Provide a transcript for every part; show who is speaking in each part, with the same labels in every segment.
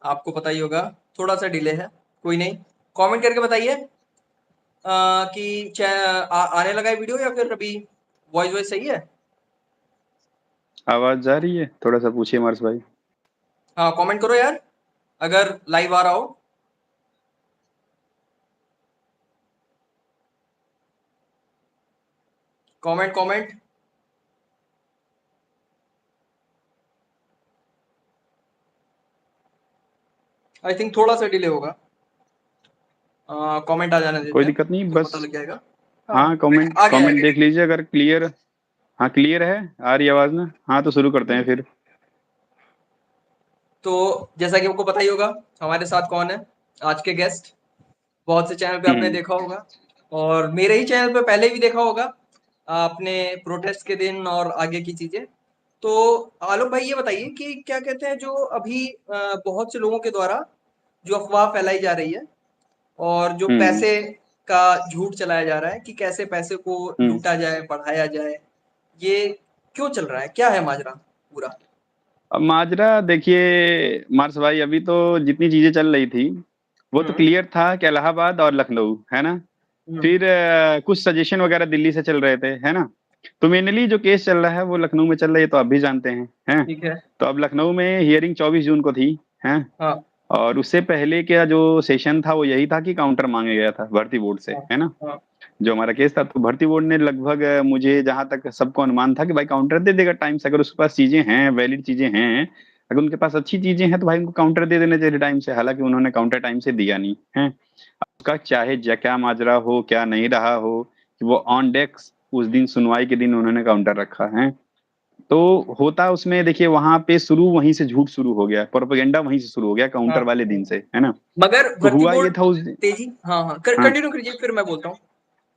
Speaker 1: आपको पता ही होगा, थोड़ा सा डिले है, कोई नहीं। कमेंट करके बताइए कि आने लगा है वीडियो या फिर अभी वॉइस सही है।
Speaker 2: आवाज जा रही है? थोड़ा सा पूछिए मर्स भाई।
Speaker 1: हाँ कमेंट करो यार अगर लाइव आ रहा हो। कमेंट। आई थिंक थोड़ा सा डिले होगा। कमेंट आ जाने
Speaker 2: कोई
Speaker 1: देते हैं
Speaker 2: दिक्कत नहीं,
Speaker 1: तो
Speaker 2: बस।
Speaker 1: पता लग जाएगा। हाँ
Speaker 2: हाँ, कमेंट
Speaker 1: आ गया
Speaker 2: कमेंट
Speaker 1: है।
Speaker 2: देख लीजिए अगर क्लियर। हाँ, क्लियर है, आ रही आवाज ना? हाँ, तो शुरू करते हैं फिर।
Speaker 1: तो जैसा कि आपको पता ही होगा हमारे साथ कौन है आज के गेस्ट। बहुत से चैनल पे आपने
Speaker 2: हम्म।
Speaker 1: देखा होगा और मेरे ही चैनल पे पहले भी देखा होगा आपने, प्रोटेस्ट के दिन और आगे की चीजें। तो आलोक भाई ये बताइए कि क्या कहते हैं जो अभी बहुत से लोगों के द्वारा जो अफवाह फैलाई जा रही है और जो
Speaker 2: हम्म।
Speaker 1: पैसे का झूठ चलाया जा रहा है कि कैसे पैसे को
Speaker 2: हम्म।
Speaker 1: लूटा जाए, बढ़ाया जाए, ये क्यों चल रहा है, क्या है माजरा पूरा।
Speaker 2: अब माजरा देखिए मार्स भाई, अभी तो जितनी चीजें चल रही थी वो तो
Speaker 1: हम्म
Speaker 2: क्लियर था कि इलाहाबाद और लखनऊ है ना।
Speaker 1: हम्म
Speaker 2: फिर कुछ सजेशन वगैरह दिल्ली से चल रहे थे, है ना। तो मेनली जो केस चल रहा है वो लखनऊ में चल रही है, तो आप भी जानते हैं।
Speaker 1: ठीक है।
Speaker 2: तो अब लखनऊ में हियरिंग 24 जून को थी, है।
Speaker 1: हाँ
Speaker 2: और उससे पहले का जो सेशन था वो यही था कि काउंटर मांगा गया था भर्ती बोर्ड से,
Speaker 1: हाँ
Speaker 2: है ना।
Speaker 1: हाँ
Speaker 2: जो हमारा केस था, तो भर्ती बोर्ड ने लगभग मुझे जहां तक सबको अनुमान था कि भाई काउंटर दे देगा टाइम से, अगर उसके पास चीजें हैं, वैलिड चीजें हैं, अगर उनके पास अच्छी चीजें हैं तो भाई उनको काउंटर दे देने चाहिए टाइम से। हालांकि उन्होंने काउंटर टाइम से दिया नहीं है। उसका चाहे क्या माजरा हो, क्या नहीं रहा हो, कि वो ऑन डेस्क उस दिन सुनवाई के दिन उन्होंने काउंटर रखा है। तो होता उसमें देखिए, वहां पे शुरू वहीं से झूठ शुरू हो गया, प्रोपेगेंडा वहीं से शुरू हो गया काउंटर
Speaker 1: हाँ।
Speaker 2: वाले दिन से, है ना।
Speaker 1: मगर
Speaker 2: तो
Speaker 1: भर्ती
Speaker 2: हुआ ये
Speaker 1: बोर्ड
Speaker 2: था उस दिन।
Speaker 1: तेजी, हाँ हाँ
Speaker 2: हाँ,
Speaker 1: कंटिन्यू करिए फिर मैं बोलता हूँ।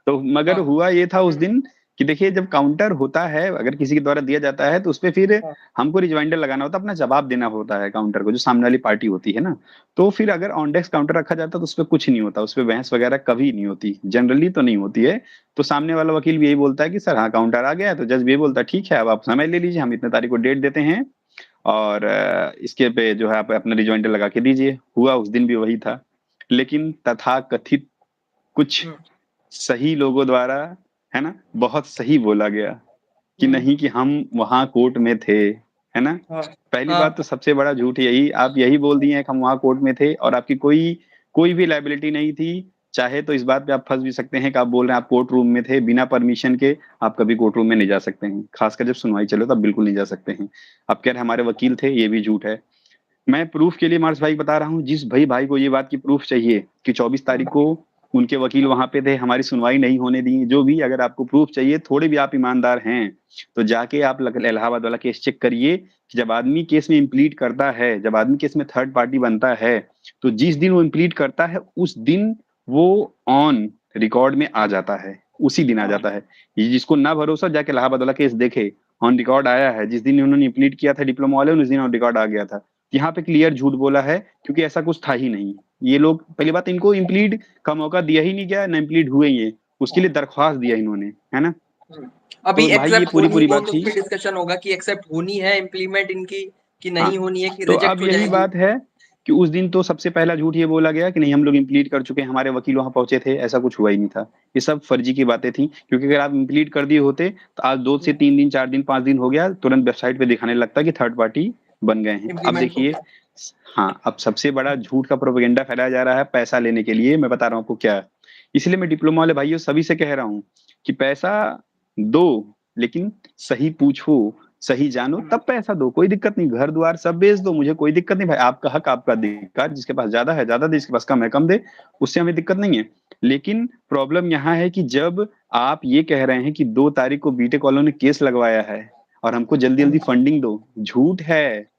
Speaker 2: तो मगर
Speaker 1: हाँ
Speaker 2: हुआ ये था उस दिन कि देखिए, जब काउंटर होता है अगर किसी के द्वारा दिया जाता है तो उसपे फिर
Speaker 1: हाँ
Speaker 2: हमको रिजवाइंडर लगाना होता है, अपना जवाब देना होता है काउंटर को, जो सामने वाली पार्टी होती है ना। तो फिर अगर ऑन डेस्क काउंटर रखा जाता है तो उसपे कुछ नहीं होता, उसपे बहस वगैरह कभी नहीं होती, जनरली तो नहीं होती है। तो सामने वाला वकील भी यही बोलता है कि सर हाँ काउंटर आ गया है, तो जज भी यही बोलता है ठीक है, अब आप समय ले लीजिए, हम इतने तारीख को डेट देते हैं और इसके पे जो है आप अपना रिजवाइंडर लगा के दीजिए। हुआ उस दिन भी वही था। लेकिन तथाकथित कुछ
Speaker 1: हम्म
Speaker 2: सही लोगों द्वारा, है ना, बहुत सही बोला गया कि
Speaker 1: हम्म,
Speaker 2: नहीं कि हम वहां कोर्ट में थे, है ना।
Speaker 1: हाँ
Speaker 2: पहली बात तो
Speaker 1: हाँ
Speaker 2: सबसे बड़ा झूठ यही, आप यही बोल दिए हैं कि हम वहां कोर्ट में थे और आपकी कोई कोई भी लाइबिलिटी नहीं थी। चाहे तो इस बात पे आप फंस भी सकते हैं कि आप बोल रहे हैं आप कोर्ट रूम में थे, बिना परमिशन के आप कभी कोर्ट रूम में नहीं जा सकते हैं, खासकर जब सुनवाई चले तो आप बिल्कुल नहीं जा सकते हैं। आप कह रहे हैं हमारे वकील थे, ये भी झूठ है। मैं प्रूफ के लिए मार्स भाई बता रहा हूँ, जिस भाई को ये बात की प्रूफ चाहिए कि 24 तारीख को उनके वकील वहां पे थे, हमारी सुनवाई नहीं होने दी, जो भी अगर आपको प्रूफ चाहिए, थोड़े भी आप ईमानदार हैं, तो जाके आप इलाहाबाद वाला केस चेक करिए कि जब आदमी केस में इम्प्लीट करता है, जब आदमी केस में थर्ड पार्टी बनता है, तो जिस दिन वो इम्प्लीट करता है उस दिन वो ऑन रिकॉर्ड में आ जाता है, उसी दिन आ
Speaker 1: हाँ
Speaker 2: जाता है। ये जिसको ना भरोसा जाके इलाहाबाद वाला केस देखे, ऑन रिकॉर्ड आया है, जिस दिन उन्होंने इम्प्लीट किया था डिप्लोमा वाले, उस दिन ऑन रिकॉर्ड आ गया था। यहाँ पे क्लियर झूठ बोला है, क्योंकि ऐसा कुछ था ही नहीं। ये लोग, पहली बात, इनको इम्प्लीड का मौका दिया ही नहीं गया, ना इम्प्लीड हुए ये, उसके लिए दरख्वास्त दिया इन्होंने, है ना।
Speaker 1: हम्म। अभी
Speaker 2: तो भाई ये
Speaker 1: एक्सेप्ट
Speaker 2: पूरी
Speaker 1: होनी
Speaker 2: पूरी
Speaker 1: वो
Speaker 2: बात
Speaker 1: तो
Speaker 2: थी।
Speaker 1: फिर डिस्कशन होगा कि एक्सेप्ट होनी है इम्प्लीमेंट इनकी कि
Speaker 2: हाँ,
Speaker 1: नहीं होनी है कि
Speaker 2: तो
Speaker 1: रिजेक्ट
Speaker 2: अब
Speaker 1: हो
Speaker 2: यही
Speaker 1: जाएगी।
Speaker 2: बात है कि उस दिन तो सबसे पहला झूठ ये बोला गया कि नहीं हम लोग इम्प्लीट कर चुके हैं, हमारे वकील वहां पहुंचे थे, ऐसा कुछ हुआ ही नहीं था। ये सब फर्जी की बातें थी, क्योंकि अगर आप इम्प्लीट कर दिए होते तो आज 2 से 3 दिन, 4 दिन, 5 दिन हो गया, तुरंत वेबसाइट पे दिखाने लगता कि थर्ड पार्टी बन गए हैं। अब
Speaker 1: इम्प्लीमेंट हो
Speaker 2: देखिए,
Speaker 1: गया।
Speaker 2: हाँ, अब सबसे बड़ा झूठ का प्रोपेगेंडा फैलाया जा रहा है पैसा लेने के लिए। मैं बता रहा हूँ आपको क्या है। इसलिए मैं डिप्लोमा वाले भाइयों सभी से कह रहा हूँ कि पैसा दो, लेकिन सही पूछो, सही जानो, तब पैसा दो, कोई दिक्कत नहीं, घर द्वार सब बेच दो, मुझे कोई दिक्कत नहीं भाई, आपका हक, आपका अधिकार, जिसके पास ज्यादा है ज्यादा दे, जिसके पास कम है कम दे, उससे हमें दिक्कत नहीं है। लेकिन प्रॉब्लम यहाँ है कि जब आप ये कह रहे हैं कि 2 तारीख को बीटेक वालों ने केस लगवाया है और हमको जल्दी जल्दी फंडिंग दो, झूठ है।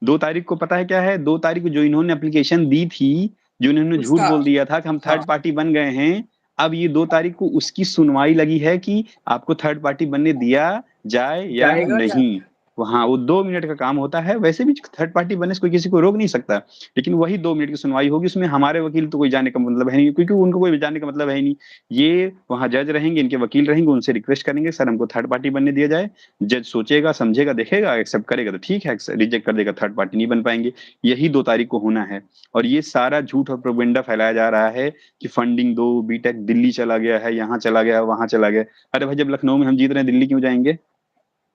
Speaker 2: 2 तारीख को पता है क्या है? 2 तारीख को जो इन्होंने एप्लीकेशन दी थी, जो इन्होंने झूठ
Speaker 1: उसका
Speaker 2: बोल दिया था कि हम
Speaker 1: हाँ
Speaker 2: थर्ड पार्टी बन गए हैं, अब ये 2 तारीख को उसकी सुनवाई लगी है कि आपको थर्ड पार्टी बनने दिया जाए या
Speaker 1: जाएगा या
Speaker 2: नहीं। वहाँ वो 2 मिनट का काम होता है, वैसे भी थर्ड पार्टी बनने से कोई किसी को रोक नहीं सकता, लेकिन वही 2 मिनट की सुनवाई होगी, उसमें हमारे वकील तो कोई जाने का मतलब है नहीं, क्योंकि उनको कोई जाने का मतलब है ही नहीं। ये वहाँ जज रहेंगे, इनके वकील रहेंगे, उनसे रिक्वेस्ट करेंगे सर हमको थर्ड पार्टी बनने दिया जाए, जज सोचेगा, समझेगा, देखेगा, एक्सेप्ट करेगा तो ठीक है, रिजेक्ट कर देगा, थर्ड पार्टी नहीं बन पाएंगे। यही 2 तारीख को होना है। और ये सारा झूठ और प्रोपेगेंडा फैलाया जा रहा है कि फंडिंग दो, बीटेक दिल्ली चला गया है, यहाँ चला गया, वहाँ चला गया। अरे भाई जब लखनऊ में हम जीत रहे हैं, दिल्ली क्यों जाएंगे?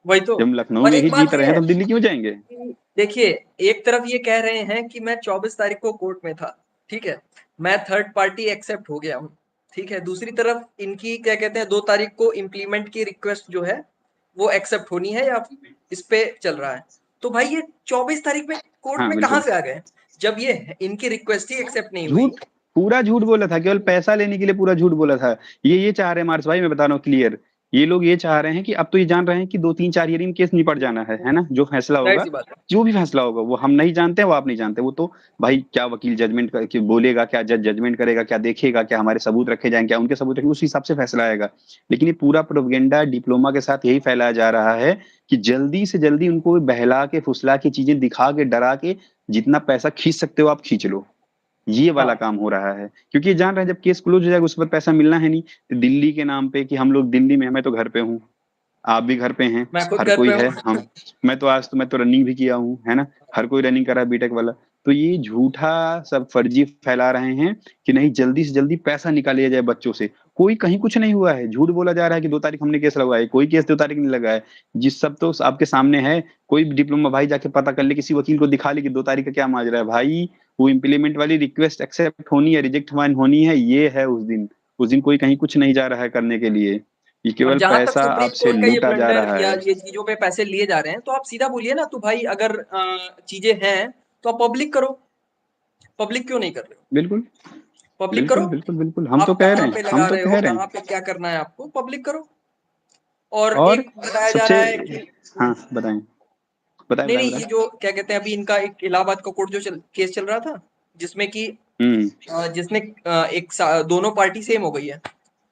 Speaker 1: वही तो।
Speaker 2: जब हम लखनऊ
Speaker 1: और
Speaker 2: में
Speaker 1: एक
Speaker 2: ही
Speaker 1: बात
Speaker 2: जीत
Speaker 1: ये
Speaker 2: रहे हैं
Speaker 1: है
Speaker 2: तो हम दिल्ली क्यों जाएंगे?
Speaker 1: कि देखिए, एक तरफ ये कह रहे हैं कि मैं 24 तारीख को कोर्ट में था, ठीक है? मैं थर्ड पार्टी एक्सेप्ट हो गया हूँ, ठीक है? दूसरी तरफ इनकी क्या कहते हैं 2 तारीख को इम्प्लीमेंट की रिक्वेस्ट जो है, वो एक्सेप्ट होनी है या इस पे चल रहा है। तो भाई ये 24 तारीख में कोर्ट
Speaker 2: हाँ
Speaker 1: में कहाँ
Speaker 2: बिल्कुल।
Speaker 1: से आ गए? जब ये इनकी रिक्वेस्ट ही एक्सेप्ट नहीं हुई।
Speaker 2: झूठ, पूरा झूठ बोला था, केवल पैसा लेने के लिए पूरा झूठ बोला था। ये चाह रहे हैं मार्स भाई, मैं बता रहा हूँ क्लियर, ये लोग ये चाह रहे हैं कि अब तो ये जान रहे हैं कि 2-3-4 हियरिंग केस निपट जाना है ना? जो फैसला होगा,
Speaker 1: ज़ाहिर-सी बात है।
Speaker 2: जो भी फैसला होगा वो हम नहीं जानते हैं, वो आप नहीं जानते, वो तो भाई क्या वकील जजमेंट बोलेगा, क्या जज जजमेंट करेगा, क्या देखेगा, क्या हमारे सबूत रखे जाएंगे, क्या उनके सबूत रखेंगे, उस हिसाब से फैसला आएगा। लेकिन ये पूरा प्रोपेगेंडा डिप्लोमा के साथ यही फैलाया जा रहा है कि जल्दी से जल्दी उनको बहला के, फुसला के, चीजें दिखा के, डरा के, जितना पैसा खींच सकते हो आप खींच लो। ये वाला
Speaker 1: हाँ,
Speaker 2: काम हो रहा है, क्योंकि ये जान रहे हैं जब केस क्लोज हो जाएगा, उस पर पैसा मिलना है नहीं। तो दिल्ली के नाम पे कि हम लोग दिल्ली में हैं, मैं तो घर पे हूँ, आप भी घर पे हैं,
Speaker 1: मैं खुद
Speaker 2: हर
Speaker 1: घर
Speaker 2: कोई
Speaker 1: पे
Speaker 2: है,
Speaker 1: हूँ।
Speaker 2: हम, मैं तो रनिंग भी किया हूँ, है ना? हर कोई रनिंग करा है बीटेक वाला। तो ये झूठा सब फर्जी फैला रहे हैं कि नहीं जल्दी से जल्दी पैसा निकाल लिया जाए बच्चों से। कोई कहीं कुछ नहीं हुआ है, झूठ बोला जा रहा है कि 2 तारीख हमने केस लगवाया, कोई केस 2 तारीख नहीं लगा है। जिस सब तो आपके सामने है, कोई भी डिप्लोमा भाई जाके पता कर ले, किसी वकील को दिखा ले कि 2 तारीख का क्या माजरा है भाई। वो इम्प्लीमेंट वाली रिक्वेस्ट एक्सेप्ट होनी है, रिजेक्ट होनी है, ये है उस दिन। उस दिन कोई कहीं कुछ नहीं जा रहा है करने के लिए, ये
Speaker 1: और
Speaker 2: केवल
Speaker 1: जहाँ तक
Speaker 2: पैसा
Speaker 1: सुप्रीम
Speaker 2: आपसे
Speaker 1: कोर्ट का ये
Speaker 2: लूटा जा
Speaker 1: ब्लंडर
Speaker 2: रहा
Speaker 1: या
Speaker 2: है।
Speaker 1: ये चीज़ों पे पैसे लिए जा रहे हैं, तो आप सीधा बोलिए ना, तो भाई अगर चीज़ें हैं, तो आप पब्लिक करो। पब्लिक क्यों नहीं कर रहे हो?
Speaker 2: बिल्कुल
Speaker 1: पब्लिक करो।
Speaker 2: बिल्कुल बिल्कुल बिल्कुल, हम तो
Speaker 1: आप
Speaker 2: कह
Speaker 1: कहाँ
Speaker 2: रहे हैं,
Speaker 1: पे
Speaker 2: हम
Speaker 1: लगा
Speaker 2: तो
Speaker 1: रहे हो,
Speaker 2: कह रहे हैं।
Speaker 1: कहाँ पे क्या करना है आपको, पब्लिक करो। और
Speaker 2: और
Speaker 1: एक बताया जा
Speaker 2: सबसे,
Speaker 1: रहा है कि
Speaker 2: हाँ बताएं, बताएं
Speaker 1: नहीं,
Speaker 2: बताएं
Speaker 1: नहीं,
Speaker 2: बताएं।
Speaker 1: ये जो क्या कहते हैं अभी इनका एक इलाहाबाद का कोर्ट जो केस चल रहा था, जिसमें कि
Speaker 2: हम्म।
Speaker 1: जिसमें दोनों पार्टी सेम हो गई है,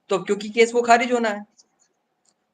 Speaker 1: तो क्योंकि केस वो खारिज होना है,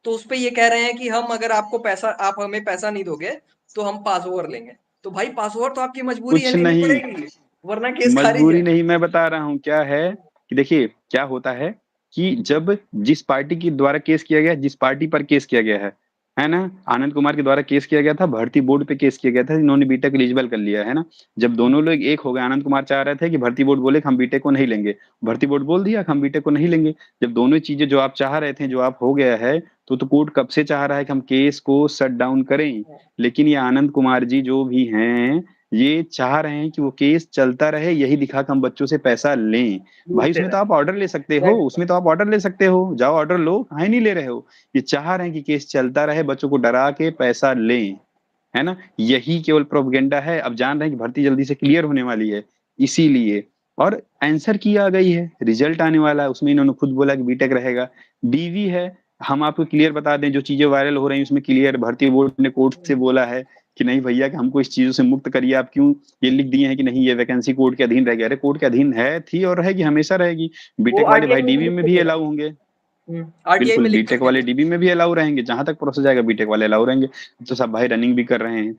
Speaker 1: तो उस पे ये कह रहे हैं कि हम अगर आपको पैसा आप हमें पैसा नहीं दोगे तो हम पास ओवर लेंगे। तो भाई पास ओवर तो आपकी मजबूरी है,
Speaker 2: कुछ
Speaker 1: लेनी
Speaker 2: नहीं,
Speaker 1: पड़ेगी, वरना केस खारिज
Speaker 2: मजबूरी
Speaker 1: है।
Speaker 2: नहीं, मैं बता रहा हूँ क्या है कि देखिए क्या होता है कि जब जिस पार्टी के द्वारा केस किया गया, जिस पार्टी पर केस किया गया है ना? आनंद कुमार के द्वारा केस किया गया था, भर्ती बोर्ड पे केस किया गया था, इन्होंने बीटेक एलिजिबल कर लिया है ना? जब दोनों लोग एक हो गए, आनंद कुमार चाह रहे थे कि भर्ती बोर्ड बोले कि हम बीटेक को नहीं लेंगे, भर्ती बोर्ड बोल दिया कि हम बीटेक को नहीं लेंगे। जब दोनों चीजें जो आप चाह रहे थे, जो आप हो गया है, तो कोर्ट कब से चाह रहा है कि हम केस को शट डाउन करें। लेकिन ये आनंद कुमार जी जो भी हैं, ये चाह रहे हैं कि वो केस चलता रहे, यही दिखा के हम बच्चों से पैसा लें। भाई
Speaker 1: लूटते
Speaker 2: उसमें तो
Speaker 1: रहे।
Speaker 2: आप ऑर्डर ले सकते हो,
Speaker 1: ज़ाहिर-सी
Speaker 2: उसमें
Speaker 1: बात
Speaker 2: तो आप ऑर्डर ले सकते हो, जाओ ऑर्डर लो, काहे नहीं ले रहे हो? ये चाह रहे हैं कि केस चलता रहे, बच्चों को डरा के पैसा लें, है ना? यही केवल प्रोपेगेंडा है। अब जान रहे हैं कि भर्ती जल्दी से क्लियर होने वाली है, इसीलिए। और आंसर की आ गई है, रिजल्ट आने वाला है, उसमें इन्होंने खुद बोला कि बीटेक रहेगा। डीवी है, हम आपको क्लियर बता दें, जो चीजें वायरल हो रही हैं उसमें क्लियर भर्ती बोर्ड ने कोर्ट से बोला है कि नहीं भैया कि हमको इस चीजों से मुक्त करिए, आप क्यों ये लिख दिए हैं कि नहीं ये वैकेंसी कोर्ट के अधीन रह गया? अरे कोर्ट के अधीन है, थी और रहेगी, हमेशा रहेगी।
Speaker 1: वो
Speaker 2: बीटेक वाले
Speaker 1: आरटीआई
Speaker 2: भाई
Speaker 1: में भी
Speaker 2: डीवी
Speaker 1: लिख
Speaker 2: में
Speaker 1: के
Speaker 2: भी
Speaker 1: दे रहे
Speaker 2: अलाउ होंगे।
Speaker 1: हैं। आरटीआई
Speaker 2: बिल्कुल,
Speaker 1: में लिख
Speaker 2: बीटेक
Speaker 1: करके
Speaker 2: वाले
Speaker 1: दे
Speaker 2: डीबी में भी अलाउ रहेंगे, जहां तक प्रोसेस जाएगा बीटेक वाले अलाउ रहेंगे। तो सब भाई रनिंग भी कर रहे हैं।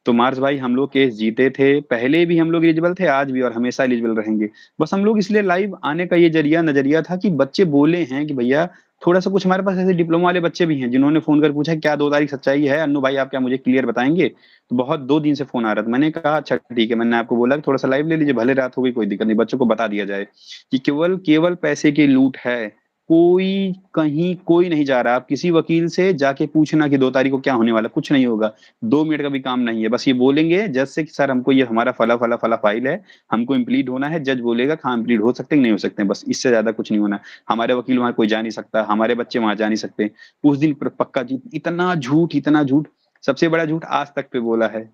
Speaker 2: तो मार्स भाई हम लोग केस जीते थे, पहले भी हम लोग एलिजिबल थे, आज भी और हमेशा एलिजिबल रहेंगे। बस हम लोग इसलिए लाइव आने का ये जरिया नजरिया था कि बच्चे बोले हैं कि भैया थोड़ा सा कुछ, हमारे पास ऐसे डिप्लोमा वाले बच्चे भी हैं जिन्होंने फोन कर पूछा क्या 2 तारीख सच्चाई है अन्नू भाई, आप क्या मुझे क्लियर बताएंगे? तो बहुत 2 दिन से फोन आ रहा था, मैंने कहा अच्छा ठीक है, मैंने आपको बोला कि थोड़ा सा लाइव ले लीजिए, भले रात हो गई कोई दिक्कत नहीं, बच्चों को बता दिया जाए कि केवल केवल पैसे की लूट है। कोई कहीं कोई नहीं जा रहा, आप किसी वकील से जाके पूछना कि 2 तारीख को क्या होने वाला, कुछ नहीं होगा। 2 मिनट का भी काम नहीं है, बस ये बोलेंगे जज से कि सर हमको ये हमारा फला फला फला फाइल है, हमको इम्प्लीट होना है, जज बोलेगा हाँ इम्प्लीट हो सकते हैं नहीं हो सकते हैं, बस इससे ज्यादा कुछ नहीं होना। हमारे वकील वहां कोई जा नहीं सकता, हमारे बच्चे वहां जा नहीं सकते। उस दिन पक्का झूठ, इतना झूठ, इतना झूठ, सबसे बड़ा झूठ आज तक पे बोला है।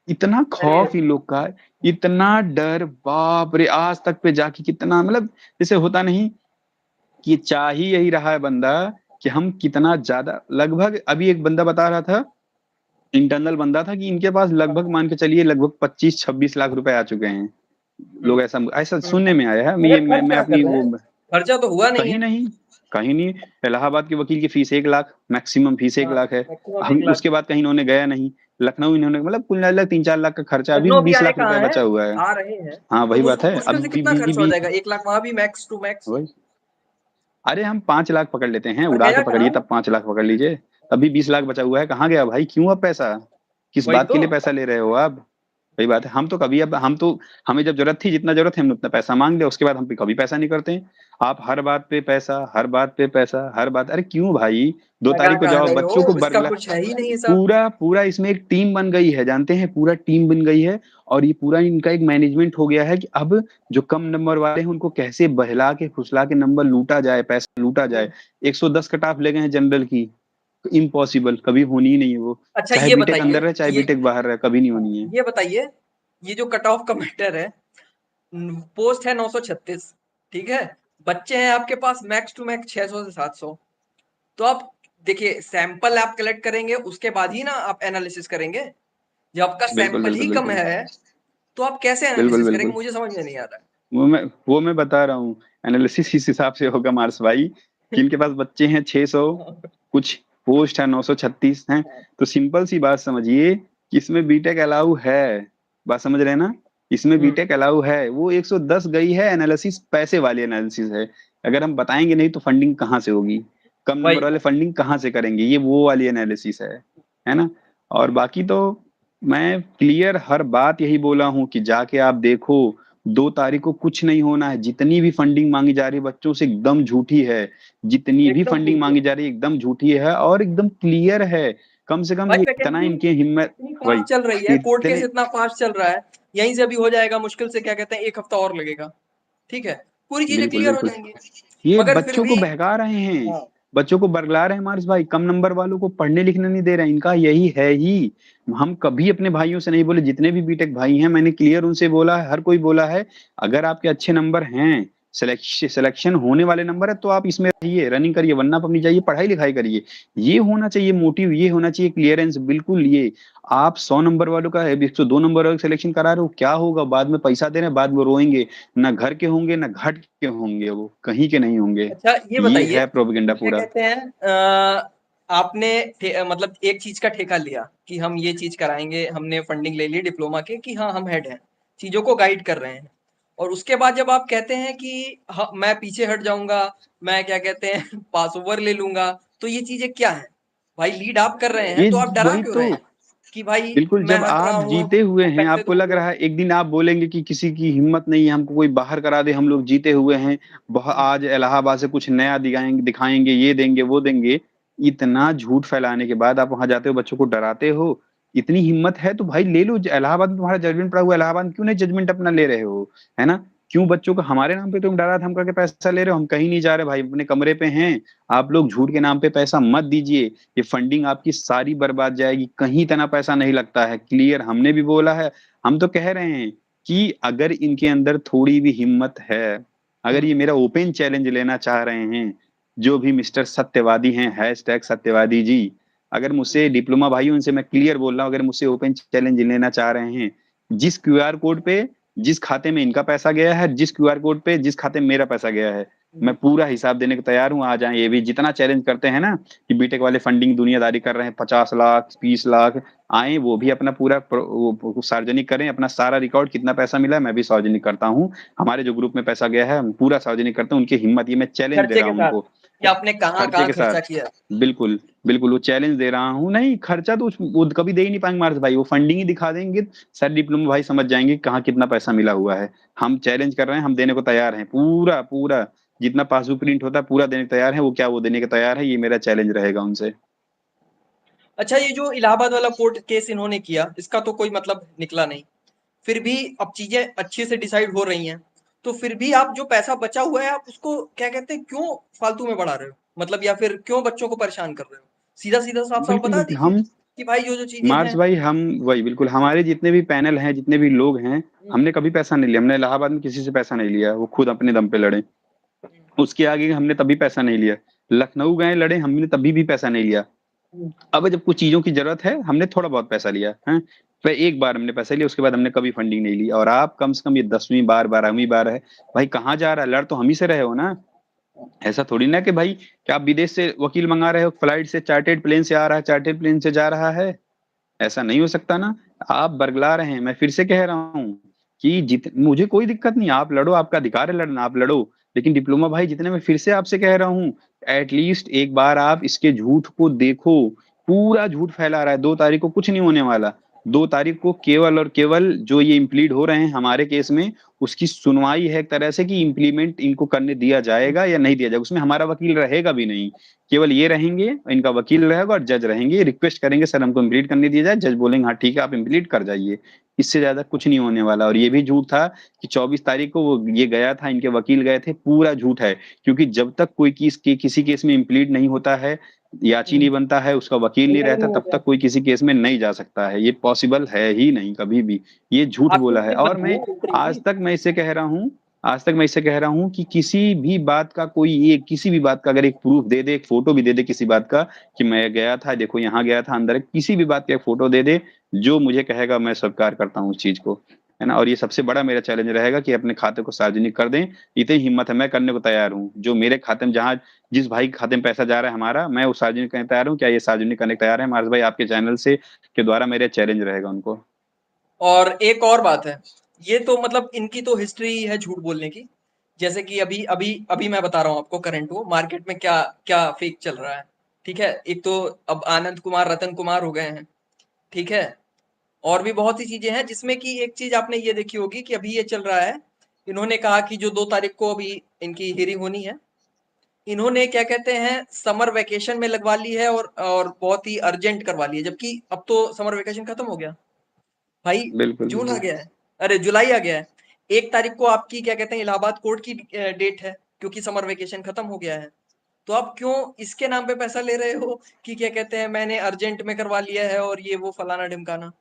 Speaker 2: इतना
Speaker 1: अरे
Speaker 2: खौफ इन लोग का, इतना डर, बाप रे, आज तक पे जाके कितना, मतलब जैसे होता नहीं कि चाह ही यही रहा है बंदा कि हम कितना ज्यादा, लगभग अभी एक बंदा बता रहा था, इंटरनल बंदा था, कि इनके पास लगभग मान के चलिए लगभग 25-26 लाख रुपए आ चुके हैं।
Speaker 1: हुँ,
Speaker 2: लोग ऐसा ऐसा
Speaker 1: हुँ।
Speaker 2: सुनने में आया है,
Speaker 1: मगर
Speaker 2: ये
Speaker 1: खर्च
Speaker 2: मैं
Speaker 1: क्या कर
Speaker 2: अपनी
Speaker 1: रहे
Speaker 2: वो,
Speaker 1: हैं? खर्चा तो हुआ नहीं
Speaker 2: कहीं
Speaker 1: है।
Speaker 2: नहीं, कहीं नहीं। इलाहाबाद के वकील की फीस 1 लाख, मैक्सिमम फीस एक
Speaker 1: हाँ,
Speaker 2: लाख है।
Speaker 1: मैक्सिमम 1
Speaker 2: हम
Speaker 1: लाख।
Speaker 2: उसके बाद कहीं इन्होंने गया नहीं। लखनऊ इन्होंने मतलब कुल मिला 3-4 लाख का खर्चा, अभी भी
Speaker 1: लखनऊ भी
Speaker 2: 20
Speaker 1: आए
Speaker 2: लाख
Speaker 1: कहाँ
Speaker 2: रुपया
Speaker 1: हैं,
Speaker 2: बचा हुआ है।
Speaker 1: आ रहे हैं।
Speaker 2: हाँ
Speaker 1: तो
Speaker 2: वही बात
Speaker 1: उसको
Speaker 2: है,
Speaker 1: मुश्किल से
Speaker 2: अभी
Speaker 1: कितना खर्च हो
Speaker 2: भी
Speaker 1: जाएगा? 1 लाख वहाँ भी मैक्स टू मैक्स।
Speaker 2: वही। अरे हम 5 लाख पकड़ लेते हैं,
Speaker 1: और
Speaker 2: उड़ा के
Speaker 1: गया
Speaker 2: पकड़िए
Speaker 1: कहाँ?
Speaker 2: तब 5 लाख पकड़ लीजिए। अभी 20 लाख बचा हुआ है, कहाँ गया भाई? क्यों अब पैसा? किस
Speaker 1: वही
Speaker 2: बात के
Speaker 1: तो।
Speaker 2: लिए पैसा ले रहे हो आप? वही बात है, हम तो कभी अब हम तो हमें जब जरूरत थी, जितना जरूरत है हमने उतना पैसा मांग लिया, उसके बाद हम पे कभी पैसा नहीं करते हैं। आप हर बात पे पैसा, हर बात पे पैसा, हर बात, अरे क्यों भाई? 2
Speaker 1: लगा
Speaker 2: तारीख को
Speaker 1: कहाँ
Speaker 2: जाओ
Speaker 1: रहे
Speaker 2: बच्चों को
Speaker 1: हो? इसका
Speaker 2: बरगला।
Speaker 1: कुछ है ही नहीं हिसाब।
Speaker 2: पूरा पूरा इसमें एक टीम बन गई है, जानते हैं? पूरा टीम बन गई है। और ये पूरा इनका एक मैनेजमेंट हो गया है कि अब जो कम नंबर वाले हैं उनको कैसे बहला के फुसला के नंबर लूटा जाए, पैसा लूटा जाए। 110 कट ऑफ ले गए हैं जनरल की, इम्पॉसिबल, कभी होनी ही नहीं है वो।
Speaker 1: अच्छा
Speaker 2: चाहे
Speaker 1: ये
Speaker 2: बीटेक
Speaker 1: बताइए,
Speaker 2: अंदर रहे, चाहे
Speaker 1: ये
Speaker 2: बीटेक बाहर रहे, कभी नहीं होनी है।
Speaker 1: ये बताइए, ये जो कट ऑफ का मैटर है, पोस्ट है 936, ठीक है? बच्चे हैं आपके पास मैक्स टू मैक्स 600 से 700। तो आप देखिए, सैंपल आप कलेक्ट करेंगे, उसके बाद ही ना आप एनालिसिस करेंगे। जब आपका
Speaker 2: बिल्कुल
Speaker 1: सैंपल ही
Speaker 2: बिल्कुल
Speaker 1: कम
Speaker 2: बिल्कुल
Speaker 1: है, तो आप कैसे
Speaker 2: बिल्कुल
Speaker 1: एनालिसिस करेंगे?
Speaker 2: बिल्कुल।
Speaker 1: मुझे समझ में नहीं आ रहा है।
Speaker 2: वो मैं बता रहा हूँ। एनालिसिस इस हिसाब से होगा मार्स भाई कि इनके पास बच्चे हैं 600, कुछ पोस्ट है 936 हैं। तो सिंपल सी बात समझिए कि इसमें बीटेक अलाउ है। बात समझ रहे हैं ना? इसमें
Speaker 1: हुँ,
Speaker 2: बीटेक अलाउ है, वो 110 गई है, एनालिसिस पैसे वाली एनालिसिस है। अगर हम बताएंगे नहीं तो फंडिंग कहाँ से होगी? कम
Speaker 1: वही,
Speaker 2: नंबर वाले फंडिंग कहाँ से करेंगे? ये वो वाली एनालिसिस है ना? और बाकी तो मैं क्लियर हर बात यही बोला हूँ कि जाके आप देखो, 2 तारीख को कुछ नहीं होना है। जितनी भी फंडिंग मांगी जा रही है बच्चों से एकदम झूठी है। जितनी भी
Speaker 1: एकदम
Speaker 2: फंडिंग
Speaker 1: झूठी है।
Speaker 2: मांगी जा रही है एकदम झूठी है और एकदम क्लियर है। कम से कम
Speaker 1: भाई
Speaker 2: ये इतना
Speaker 1: वैकेंसी
Speaker 2: इनकी हिम्मत।
Speaker 1: इतनी
Speaker 2: वही
Speaker 1: फास्ट चल रही है, कोर्ट केस
Speaker 2: इतने
Speaker 1: इतना फास्ट चल रहा है, यहीं से अभी हो जाएगा मुश्किल से, क्या कहते हैं, 1 हफ्ता और लगेगा, ठीक है? पूरी चीज़ें
Speaker 2: बिल्कुल
Speaker 1: क्लियर हो
Speaker 2: बिल्कुल।
Speaker 1: जाएँगी।
Speaker 2: ये
Speaker 1: मगर फिर
Speaker 2: बच्चों को
Speaker 1: भी
Speaker 2: बहका रहे हैं,
Speaker 1: हाँ,
Speaker 2: बच्चों को बरगला रहे हैं मार्स भाई, कम नंबर वालों को पढ़ने लिखने नहीं दे रहे हैं, इनका यही है ही। हम कभी अपने भाइयों से नहीं बोले, जितने भी बीटेक भाई हैं मैंने क्लियर उनसे बोला है, हर कोई बोला है, अगर आपके अच्छे नंबर हैं, सिलेक्शन होने वाले नंबर है तो आप इसमें रहिए, रनिंग करिए, वरना आप अपनी जाइए पढ़ाई लिखाई करिए। ये होना चाहिए मोटिव, ये होना चाहिए क्लियरेंस, बिल्कुल। ये आप 100 नंबर वालों का 102 नंबर वालों का सिलेक्शन करा रहे हो, क्या होगा? बाद में पैसा दे रहे हैं, बाद में रोएंगे। ना घर के होंगे ना घाट के होंगे, वो कहीं के नहीं होंगे।
Speaker 1: अच्छा ये
Speaker 2: ये
Speaker 1: बताइए,
Speaker 2: है प्रोपेगेंडा
Speaker 1: क्या
Speaker 2: पूरा।
Speaker 1: कहते हैं, आपने मतलब एक चीज़ का ठेका लिया कि हम ये चीज़ कराएँगे, हमने फंडिंग ले ली डिप्लोमा की कि हाँ, हम हेड हैं, चीज़ों को गाइड कर रहे हैं। और उसके बाद जब आप कहते हैं कि मैं पीछे हट जाऊँगा, मैं क्या कहते हैं पास ओवर ले लूँगा, तो ये चीज़ें क्या हैं? भाई लीड आप कर रहे हैं,
Speaker 2: ये
Speaker 1: तो आप डरा
Speaker 2: वही
Speaker 1: क्यों
Speaker 2: तो।
Speaker 1: रहे हैं? कि भाई
Speaker 2: बिल्कुल,
Speaker 1: मैं
Speaker 2: जब
Speaker 1: हट रहा
Speaker 2: आप
Speaker 1: हूँ,
Speaker 2: जीते हुए
Speaker 1: हम
Speaker 2: हैं,
Speaker 1: पैसे
Speaker 2: आपको लग
Speaker 1: दोगे।
Speaker 2: रहा है एक दिन आप बोलेंगे कि किसी की हिम्मत नहीं है, हमको कोई बाहर करा दे, हम लोग जीते हुए हैं,
Speaker 1: हुँ,
Speaker 2: आज इलाहाबाद से कुछ नया दिखाएँगे दिखाएँगे, ये देंगे, वो देंगे। इतना झूठ फैलाने के बाद आप वहाँ जाते हो, बच्चों को डराते हो। इतनी हिम्मत है तो भाई ले लो, इलाहाबाद में तुम्हारा जजमेंट पड़ा हुआ है, इलाहाबाद में क्यों नहीं जजमेंट अपना ले रहे हो? है ना? क्यों बच्चों को हमारे नाम पे तुम डरा धमका के पैसा ले रहे हो? हम कहीं नहीं जा रहे भाई, अपने कमरे पे हैं। आप लोग झूठ के नाम पे पैसा मत दीजिए। ये फंडिंग आपकी सारी बर्बाद जाएगी, कहीं इतना पैसा नहीं लगता है, क्लियर हमने भी बोला है। हम तो कह रहे हैं कि अगर इनके अंदर थोड़ी भी हिम्मत है, अगर
Speaker 1: हुँ।
Speaker 2: ये मेरा ओपन चैलेंज लेना चाह रहे हैं, जो भी मिस्टर सत्यवादी हैं, हैशटैग सत्यवादी जी, अगर मुझसे डिप्लोमा भाई उनसे मैं क्लियर बोल रहा हूँ, अगर मुझसे ओपन चैलेंज लेना चाह रहे हैं, जिस क्यूआर कोड पे जिस खाते में इनका पैसा गया है, जिस क्यूआर कोड पे जिस खाते में मेरा पैसा गया है, मैं पूरा हिसाब देने को तैयार हूँ। आ जाएँ ये भी, जितना चैलेंज करते हैं ना कि बीटेक वाले फंडिंग दुनियादारी कर रहे हैं, 50 लाख, 20 लाख, आएँ वो भी अपना पूरा वो सार्वजनिक करें, अपना सारा रिकॉर्ड कितना पैसा मिला है, मैं भी सार्वजनिक करता हूँ। हमारे जो ग्रुप में पैसा गया है, हम पूरा सार्वजनिक करते हैं, उनकी हिम्मत, ये मैं चैलेंज दे
Speaker 1: खर्चे
Speaker 2: रहा
Speaker 1: के
Speaker 2: हूँ
Speaker 1: साथ,
Speaker 2: उनको।
Speaker 1: कि आपने
Speaker 2: खर्चे
Speaker 1: कहाँ-कहाँ
Speaker 2: के साथ,
Speaker 1: खर्चा किया।
Speaker 2: बिल्कुल, बिल्कुल, वो चैलेंज दे रहा हूँ। नहीं, खर्चा तो वो कभी दे ही नहीं पाएँगे मार्स भाई, वो फंडिंग ही दिखा देंगे, सारे डिप्लोमा भाई समझ जाएँगे कहाँ कितना पैसा मिला हुआ है। हम चैलेंज कर रहे हैं, हम देने को तैयार हैं, पूरा, पूरा, जितना पासबुक प्रिंट होता है पूरा देने को तैयार हैं, वो क्या वो देने को तैयार है, ये मेरा चैलेंज रहेगा उनसे।
Speaker 1: अच्छा ये जो इलाहाबाद वाला कोर्ट केस इन्होंने किया, इसका तो कोई मतलब निकला नहीं। फिर भी अब चीज़ें अच्छे से डिसाइड हो रही हैं, तो फिर भी आप जो पैसा बचा हुआ है, आप उसको क्या कहते हैं, क्यों फालतू में बढ़ा रहे हो? मतलब या फिर क्यों बच्चों को परेशान कर रहे हो? सीधा-सीधा, साफ-साफ
Speaker 2: बिल्कुल,
Speaker 1: बता
Speaker 2: बिल्कुल,
Speaker 1: दीजिए
Speaker 2: हम
Speaker 1: कि भाई जो-जो चीज़ें
Speaker 2: मार्स
Speaker 1: हैं।
Speaker 2: भाई हम वही बिल्कुल, हमारे जितने भी पैनल हैं, जितने भी लोग हैं,
Speaker 1: हुँ,
Speaker 2: हमने कभी पैसा नहीं लिया। हमने इलाहाबाद में किसी से पैसा नहीं लिया, वो खुद अपने दम पे लड़े।
Speaker 1: हुँ,
Speaker 2: उसके आगे हमने तभी पैसा नहीं लिया। लखनऊ गए लड़े, हमने तभी भी पैसा नहीं लिया।
Speaker 1: हुँ।
Speaker 2: अब जब कुछ चीज़ों की ज़रूरत है, हमने थोड़ा बहुत पैसा लिया, हैं? फिर एक बार हमने पैसा लिया, उसके बाद हमने कभी फंडिंग नहीं ली। और आप कम से कम ये 10वीं बार, 12वीं बार है, भाई कहाँ जा रहा है? लड़ तो हम ही से रहे हो ना। ऐसा थोड़ी ना कि भाई क्या आप विदेश से वकील मँगा रहे हो, फ्लाइट से चार्टर्ड प्लेन से आ रहा है, चार्टर्ड प्लेन से जा रहा है। ऐसा नहीं हो सकता ना। आप बरगला रहे हैं, मैं फिर से कह रहा हूँ कि मुझे कोई दिक्कत नहीं, आप लड़ो, आपका अधिकार है लड़ना, आप लड़ो। लेकिन डिप्लोमा भाई जितने, मैं फिर से आपसे कह रहा हूँ, एटलीस्ट एक बार आप इसके झूठ को देखो। पूरा झूठ फैला रहा है, 2 तारीख को कुछ नहीं होने वाला। 2 तारीख को केवल और केवल जो ये इम्प्लीड हो रहे हैं हमारे केस में, उसकी सुनवाई है एक तरह से कि इम्प्लीमेंट इनको करने दिया जाएगा या नहीं दिया जाएगा। उसमें हमारा वकील रहेगा भी नहीं, केवल ये रहेंगे, इनका वकील रहेगा और जज रहेंगे। रिक्वेस्ट करेंगे सर हमको इम्प्लीट करने दिया जाए, जज बोलेंगे हाँ ठीक है आप इम्प्लीट कर जाइए। इससे ज्यादा कुछ नहीं होने वाला। और ये भी झूठ था कि 24 तारीख को वो ये गया था, इनके वकील गए थे, पूरा झूठ है। क्योंकि जब तक कोई किसी केस में इम्प्लीट नहीं होता है, याची नहीं बनता है, उसका वकील नहीं रहता,
Speaker 1: नहीं हो
Speaker 2: तब
Speaker 1: गया।
Speaker 2: तक कोई किसी केस में नहीं जा सकता है। ये पॉसिबल है ही नहीं कभी भी। ये झूठ
Speaker 1: आपको
Speaker 2: बोला है।
Speaker 1: इसकी
Speaker 2: और मैं
Speaker 1: बदबू उठ रही थी?
Speaker 2: आज तक मैं इससे कह रहा हूं कि किसी भी बात का कोई एक, किसी भी बात का अगर एक प्रूफ दे दे, एक फोटो भी दे दे किसी बात का कि मैं गया था, देखो यहाँ गया था अंदर, किसी भी बात का एक फोटो दे दे, जो मुझे कहेगा मैं स्वीकार करता हूँ उस चीज को, है ना। और ये सबसे बड़ा मेरा चैलेंज रहेगा कि अपने खाते को सार्वजनिक कर दें। इतनी हिम्मत है, मैं करने को तैयार हूँ। जो मेरे खाते में, जहाँ जिस भाई के खाते में पैसा जा रहा है हमारा, मैं वो सार्वजनिक करने तैयार हूँ। क्या ये सार्वजनिक करने को तैयार है मार्स भाई? आपके चैनल से के द्वारा मेरा चैलेंज रहेगा उनको।
Speaker 1: और एक और बात है, ये तो मतलब इनकी तो हिस्ट्री है झूठ बोलने की। जैसे कि अभी अभी अभी मैं बता रहा हूँ आपको करंट वो मार्केट में क्या क्या फेक चल रहा है। ठीक है, एक तो अब आनंद कुमार रतन कुमार हो गए हैं। ठीक है, और भी बहुत सी चीजें हैं जिसमें कि एक चीज आपने ये देखी होगी कि अभी ये चल रहा है। इन्होंने कहा कि जो 2 तारीख को अभी इनकी हियरिंग होनी है, इन्होंने क्या कहते हैं समर वेकेशन में लगवा ली है और बहुत ही अर्जेंट करवा ली है, जबकि अब तो समर वेकेशन खत्म हो गया भाई।
Speaker 2: बिल्कुल
Speaker 1: जून आ
Speaker 2: बिल्कुल।
Speaker 1: गया है, अरे जुलाई आ गया है। 1 तारीख को आपकी क्या कहते हैं इलाहाबाद कोर्ट की डेट है, क्योंकि समर वेकेशन खत्म हो गया है। तो आप क्यों इसके नाम पे पैसा ले रहे हो कि क्या कहते हैं मैंने अर्जेंट में करवा लिया है और ये वो फलाना ढिमकाना।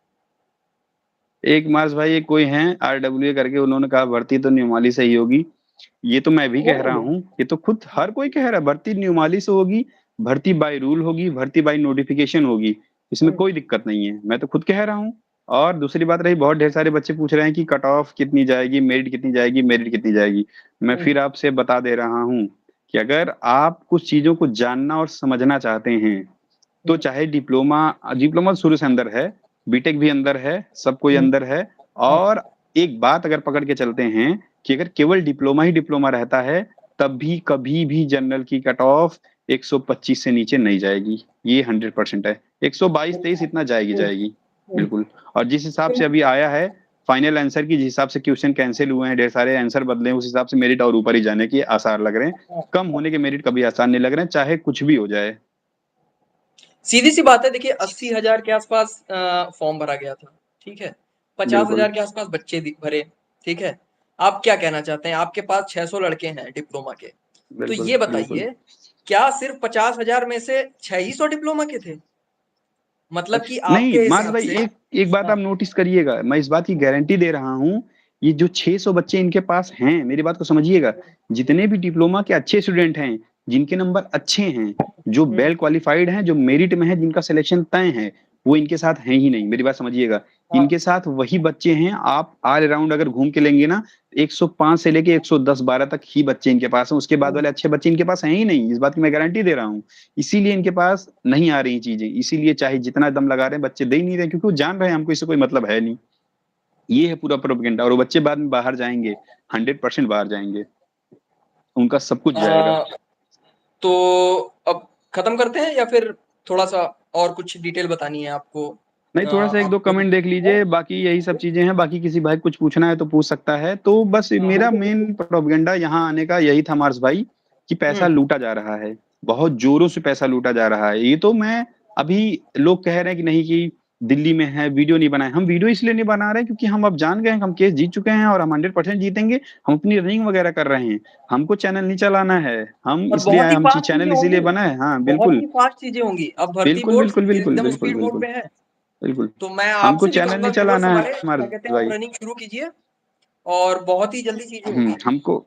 Speaker 2: एक मार्स भाई, एक कोई हैं RWA करके, उन्होंने कहा भर्ती तो नियमावली से ही होगी। ये तो मैं भी
Speaker 1: कौन
Speaker 2: कह
Speaker 1: है
Speaker 2: रहा
Speaker 1: वो?
Speaker 2: हूँ, ये तो खुद हर कोई कह रहा है, भर्ती नियमावली से होगी, भर्ती बाय रूल होगी, भर्ती बाय नोटिफिकेशन होगी। इसमें
Speaker 1: हम्म,
Speaker 2: कोई दिक्कत नहीं है, मैं तो खुद कह रहा हूँ। और दूसरी बात रही, बहुत ढेर सारे बच्चे पूछ रहे हैं कि कट ऑफ कितनी जाएगी, मेरिट कितनी जाएगी, मेरिट कितनी जाएगी। मैं
Speaker 1: हम्म,
Speaker 2: फिर आपसे बता दे रहा हूँ कि अगर आप कुछ चीजों को जानना और समझना चाहते हैं, तो
Speaker 1: हम्म,
Speaker 2: चाहे डिप्लोमा, डिप्लोमा शुरू से अंदर है, बीटेक भी अंदर है, सब कोई
Speaker 1: हम्म,
Speaker 2: अंदर है।
Speaker 1: हम्म,
Speaker 2: और एक बात अगर पकड़ के चलते हैं कि अगर केवल डिप्लोमा ही डिप्लोमा रहता है, तब भी कभी भी जनरल की कट ऑफ 125 से नीचे नहीं जाएगी। ये 100% है। 122-23 इतना जाएगी
Speaker 1: हम्म,
Speaker 2: जाएगी।
Speaker 1: हम्म।
Speaker 2: बिल्कुल। और जिस हिसाब से अभी आया है फाइनल आंसर की, जिस हिसाब से क्वेश्चन कैंसिल हुए हैं, ढेर सारे आंसर बदले हैं, उस हिसाब से मेरिट और ऊपर ही जाने के आसार लग रहे हैं। कम होने के मेरिट कभी आसार नहीं लग रहे हैं, चाहे कुछ भी हो जाए।
Speaker 1: सीधी सी बात है, देखिए 80,000 के आसपास फॉर्म भरा गया था। ठीक है, पचास
Speaker 2: बिल्कुल
Speaker 1: हजार के आसपास बच्चे भरे। ठीक है, आप क्या कहना चाहते हैं? आपके पास 600 लड़के हैं डिप्लोमा के, तो
Speaker 2: बिल्कुल
Speaker 1: ये
Speaker 2: बिल्कुल।
Speaker 1: बताइए क्या सिर्फ 50,000 में से 600 डिप्लोमा के थे? मतलब कि
Speaker 2: नहीं
Speaker 1: आपके
Speaker 2: मार्स
Speaker 1: हिसाब
Speaker 2: भाई,
Speaker 1: से।
Speaker 2: एक एक बात
Speaker 1: हाँ,
Speaker 2: आप नोटिस करिएगा, मैं इस बात की गारंटी दे रहा हूँ। ये जो 600 बच्चे इनके पास हैं, मेरी बात को समझिएगा, जितने भी डिप्लोमा के अच्छे स्टूडेंट हैं, जिनके नंबर अच्छे हैं, जो
Speaker 1: हम्म,
Speaker 2: वेल क्वालिफाइड हैं, जो मेरिट में है, जिनका सिलेक्शन तय है, वो इनके साथ हैं ही नहीं। मेरी बात समझिएगा।
Speaker 1: हाँ,
Speaker 2: इनके साथ वही बच्चे हैं, आप ऑल अराउंड अगर घूम के लेंगे ना, 105 से लेके 110-12 तक ही बच्चे इनके पास हैं। उसके बाद
Speaker 1: हम्म।
Speaker 2: वाले अच्छे बच्चे इनके पास हैं ही नहीं, इस बात की मैं गारंटी दे रहा हूँ। इसीलिए इनके पास नहीं आ रही चीजें, इसीलिए चाहे जितना दम लगा रहे हैं बच्चे दे ही नहीं रहे, क्योंकि वो जान रहे हैं हमको इससे कोई मतलब है नहीं। ये है पूरा प्रोपेगेंडा। और वो बच्चे बाद में बाहर जाएंगे, 100% बाहर जाएंगे, उनका सब कुछ जाएगा।
Speaker 1: आ, तो अब खत्म करते हैं या फिर थोड़ा सा और कुछ डिटेल बतानी है आपको?
Speaker 2: नहीं, थोड़ा सा एक दो
Speaker 1: आपको
Speaker 2: कमेंट देख लीजिए, बाकी यही सब चीजें हैं। बाकी किसी भाई कुछ पूछना है तो पूछ सकता है। तो बस मेरा
Speaker 1: हमको
Speaker 2: मेन प्रोपेगेंडा यहाँ आने का यही था मार्स भाई, कि पैसा
Speaker 1: हम्म,
Speaker 2: लूटा जा रहा है, बहुत जोरों से पैसा लूटा जा रहा है। ये तो मैं, अभी लोग कह रहे हैं कि नहीं कि दिल्ली में है, वीडियो नहीं बनाए। हम वीडियो इसलिए नहीं बना रहे क्योंकि हम अब जान गए हैं कि हम केस जीत चुके हैं और हम 100% जीतेंगे। हम अपनी रनिंग वगैरह कर रहे हैं, हमको चैनल नहीं चलाना है। हम
Speaker 1: और
Speaker 2: इसलिए
Speaker 1: बहुत
Speaker 2: आए,
Speaker 1: ही
Speaker 2: हम
Speaker 1: फास्ट चीजें
Speaker 2: चैनल
Speaker 1: होंगी,
Speaker 2: इसीलिए बनाए। हाँ
Speaker 1: बहुत
Speaker 2: बिल्कुल
Speaker 1: ही फास्ट चीजें होंगी। अब भर्ती
Speaker 2: बिल्कुल
Speaker 1: बोर्ड
Speaker 2: बिल्कुल बिल्कुल
Speaker 1: एकदम
Speaker 2: बिल्कुल
Speaker 1: स्पीड मोड
Speaker 2: बिल्कुल
Speaker 1: पे है।
Speaker 2: बिल्कुल।
Speaker 1: तो मैं
Speaker 2: हमको
Speaker 1: आपसे भी
Speaker 2: चैनल
Speaker 1: कहूंगा
Speaker 2: नहीं
Speaker 1: व्यूअर्स
Speaker 2: चलाना है
Speaker 1: हमारे
Speaker 2: हमारे
Speaker 1: क्या कहते हैं आप
Speaker 2: भाई।
Speaker 1: रनिंग शुरू कीजिए और बहुत ही जल्दी चीजें होंगी,
Speaker 2: हमको,